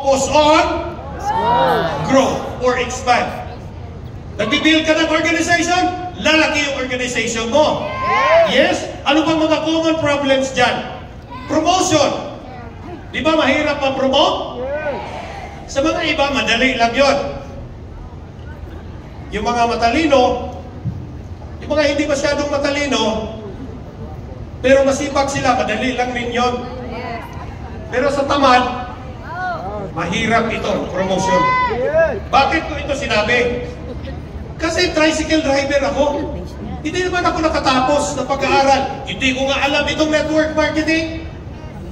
focus on growth or expand. Nagbibuild ka ng organization, lalaki yung organization mo. Yes? Ano ba mga common problems dyan? Promotion. Di ba mahirap ma-promote? Sa mga iba, madali lang yun. Yung mga matalino, yung mga hindi masyadong matalino, pero masipag sila, madali lang din yun. Pero sa tamad, mahirap ito, promotion. Bakit ko ito sinabi? Kasi tricycle driver ako. Hindi naman ako nakatapos na pag-aaral. Hindi ko nga alam itong network marketing.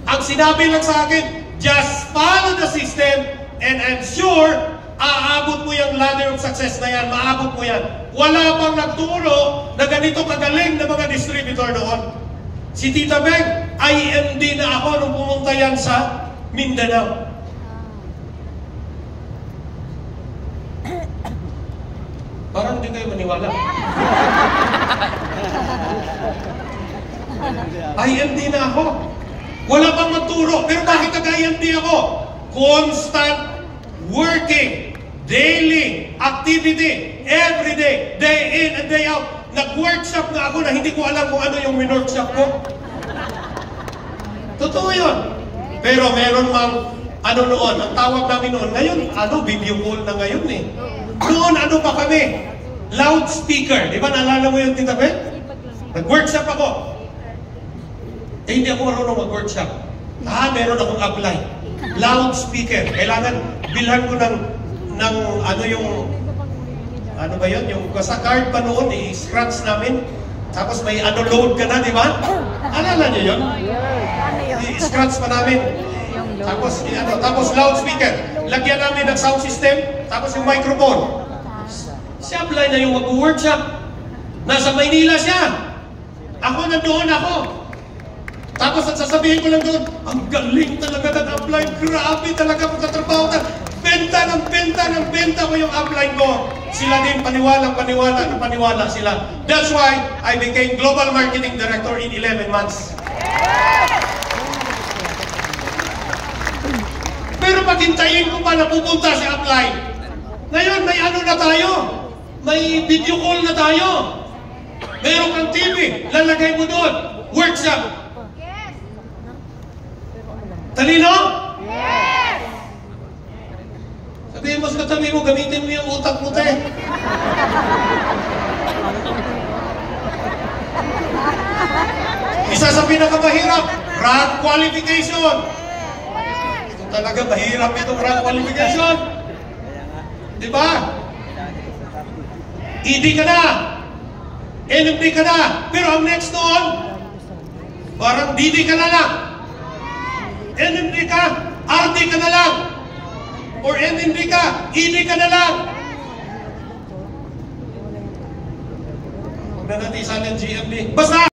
Ang sinabi lang sa akin, just follow the system and I'm sure aabot mo yung ladder of success na yan. Maabot mo yan. Wala pang nagturo na ganito kagaling na mga distributor noon. Si Tita Beng, IMD na ako nung pumunta yan sa Mindanao. Parang hindi kayo maniwala. IMD na ako. Wala pang magturo. Pero bakit nag-IMD ako? Constant working, daily activity, every day, day in and day out. Nag-workshop nga ako na hindi ko alam kung ano yung workshop ko. Totoo yun. Pero meron mang ano noon, ang tawag namin noon, ngayon, video call na ngayon eh. Noon, ano pa kami? Loudspeaker. Di ba naalala mo yung Tita Beth? Nag-workshop ako. Eh, hindi ako marunong mag-workshop. Meron akong apply. Loudspeaker. Kailangan bilhan ko ng ano yung, ano ba yun? Yung sa card pa noon, i-scratch namin. Tapos may load ka na, di ba? Alala niyo yun? I-scratch pa namin. Tapos loudspeaker. Lagyan namin ng sound system. Tapos yung microphone. Si apply na yung mag-workshop. Nasa Maynila siya. Ako nandoon ako. Tapos at sasabihin ko lang doon, ang galing talaga ng upline. Grabe talaga magtatrabaho ka. Benta ko yung upline ko. Sila din paniwala sila. That's why I became Global Marketing Director in 11 months. Pero paghintayin ko pa na pupunta si upline. Ngayon may ano na tayo. May video call na tayo. Meron kang TV. Lalagay mo doon. Workshop. Talino? Yes! Sabihin mo sa katabi mo, gamitin mo yung utak mo, te. Isa sa pinakamahirap, rank qualification. Ito talaga, mahirap itong rank qualification. Diba? ED ka na. NMD ka na. Pero ang next noon, parang DD ka na lang. NMD ka, RD ka na lang. Or NMD ka, ED ka na lang. Huwag na natin isa ng GMD. Basta!